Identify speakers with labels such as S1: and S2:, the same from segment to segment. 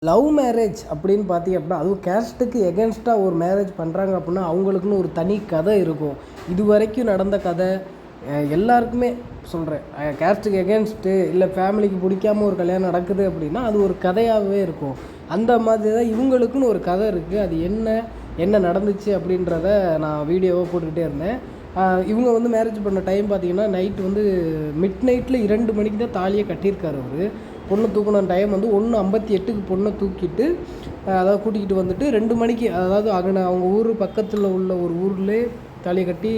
S1: Love marriage அப்படின்னு பார்த்தீங்க அப்படின்னா, அதுவும் கேஸ்ட்டுக்கு எகென்ஸ்டாக ஒரு மேரேஜ் பண்ணுறாங்க அப்படின்னா, அவங்களுக்குன்னு ஒரு தனி கதை இருக்கும். இது வரைக்கும் நடந்த கதை எல்லாருக்குமே சொல்கிறேன். கேஸ்ட்டுக்கு எகென்ஸ்ட்டு இல்லை ஃபேமிலிக்கு பிடிக்காம ஒரு கல்யாணம் நடக்குது அப்படின்னா, அது ஒரு கதையாகவே இருக்கும். அந்த மாதிரி தான் இவங்களுக்குன்னு ஒரு கதை இருக்குது. அது என்ன நடந்துச்சு அப்படின்றத நான் வீடியோவாக போட்டுக்கிட்டே இருந்தேன். இவங்க வந்து மேரேஜ் பண்ண டைம் பார்த்தீங்கன்னா, நைட்டு வந்து மிட் நைட்டில் 2 மணிக்கு தான் தாலியே கட்டியிருக்காரு அவர். பொண்ணு தூக்கின டைம் வந்து 1:58க்கு பொண்ணை தூக்கிட்டு அதாவது கூட்டிக்கிட்டு வந்துட்டு 2 மணிக்கு, அதாவது அவங்க ஊர் பக்கத்தில் உள்ள ஒரு ஊர்லேயே தாலியை கட்டி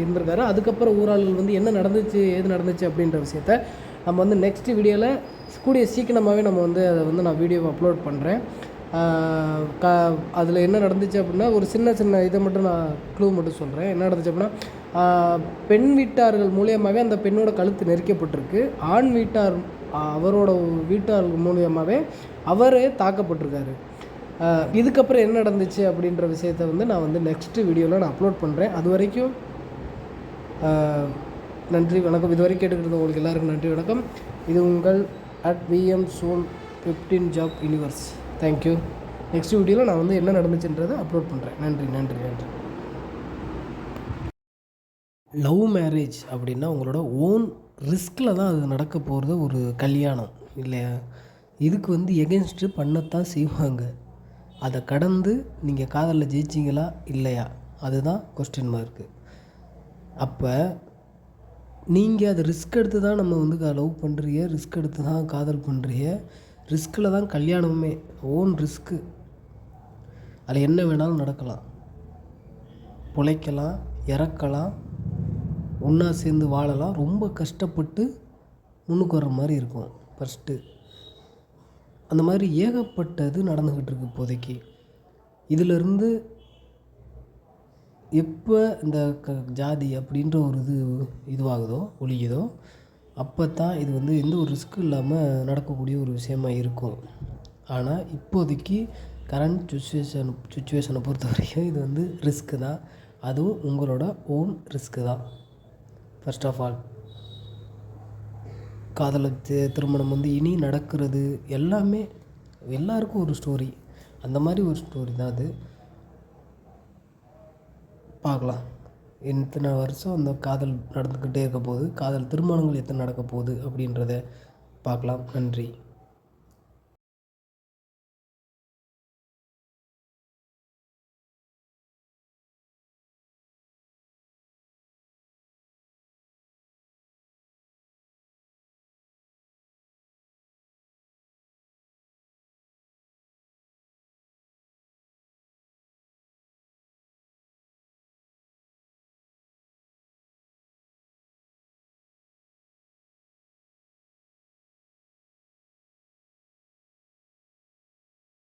S1: இருந்திருக்காரு. அதுக்கப்புறம் ஊராளர்கள் வந்து என்ன நடந்துச்சு ஏது நடந்துச்சு அப்படின்ற விஷயத்த நம்ம வந்து நெக்ஸ்ட் வீடியோவில் கூடிய சீக்கிரமாகவே நம்ம வந்து அதை வந்து நான் வீடியோவை அப்லோட் பண்ணுறேன். அதில் என்ன நடந்துச்சு அப்படின்னா, ஒரு சின்ன இதை மட்டும் நான் க்ளூ மட்டும் சொல்கிறேன். என்ன நடந்துச்சு அப்படின்னா, பெண் வீட்டார்கள் மூலியமாகவே அந்த பெண்ணோட கழுத்து நெரிக்கப்பட்டிருக்கு. ஆண் வீட்டார் அவரோட வீட்டார்கள் மூலியமாகவே அவரே தாக்கப்பட்டிருக்காரு. இதுக்கப்புறம் என்ன நடந்துச்சு அப்படின்ற விஷயத்த வந்து நான் வந்து நெக்ஸ்ட்டு வீடியோவில் நான் அப்லோட் பண்ணுறேன். அது வரைக்கும் நன்றி வணக்கம். இது வரைக்கும் கேட்டுக்கிட்டு உங்களுக்கு எல்லாருக்கும் நன்றி வணக்கம். இது உங்கள் @VM Soul 15 Job Universe. Thank you. Next வீடியோவில் நான் வந்து என்ன நடந்துச்சுன்றதை அப்லோட் பண்ணுறேன். நன்றி. லவ் மேரேஜ் அப்படின்னா உங்களோட ஓன் ரிஸ்கில் தான் அது நடக்க போகிறது ஒரு கல்யாணம் இல்லையா? இதுக்கு வந்து எகென்ஸ்ட்டு பண்ணத்தான் செய்வாங்க. அதை கடந்து நீங்கள் காதலில் ஜெயிச்சிங்களா இல்லையா, அதுதான் கொஸ்டின் மார்க்கு. அப்போ நீங்கள் அதை ரிஸ்க் எடுத்து தான் நம்ம வந்து லவ் பண்ணுறீங்க, ரிஸ்க் எடுத்து தான் காதல் பண்ணுறீங்க, ரிஸ்கில் தான் கல்யாணமே. Own risk. அதில் என்ன வேணாலும் நடக்கலாம். பிழைக்கலாம், இறக்கலாம், ஒன்றா சேர்ந்து வாழலாம். ரொம்ப கஷ்டப்பட்டு முன்னுக்கு வர்ற மாதிரி இருக்கும் ஃபஸ்ட்டு. அந்த மாதிரி ஏகப்பட்டது நடந்துக்கிட்டு இருக்கு இப்போதைக்கு. இதிலிருந்து எப்போ இந்த ஜாதி அப்படின்ற ஒரு இதுவாகுதோ ஒழியுதோ அப்போ தான் இது வந்து எந்த ஒரு ரிஸ்க்கும் இல்லாமல் நடக்கக்கூடிய ஒரு விஷயமா இருக்கும். ஆனால் இப்போதைக்கு கரண்ட் சுச்சுவேஷனை பொறுத்த வரைக்கும் இது வந்து ரிஸ்க்கு தான். அதுவும் உங்களோட ஓன் ரிஸ்க்கு தான். ஃபர்ஸ்ட் ஆஃப் ஆல் காதலித்து திருமணம் வந்து இனி நடக்கிறது எல்லாமே எல்லாருக்கும் ஒரு ஸ்டோரி. அந்த மாதிரி ஒரு ஸ்டோரி தான் அது. பார்க்கலாம் எத்தனை வருஷம் அந்த காதல் நடந்துக்கிட்டே இருக்க போகுது, காதல் திருமணங்கள் எத்தனை நடக்க போகுது அப்படின்றத பார்க்கலாம். நன்றி.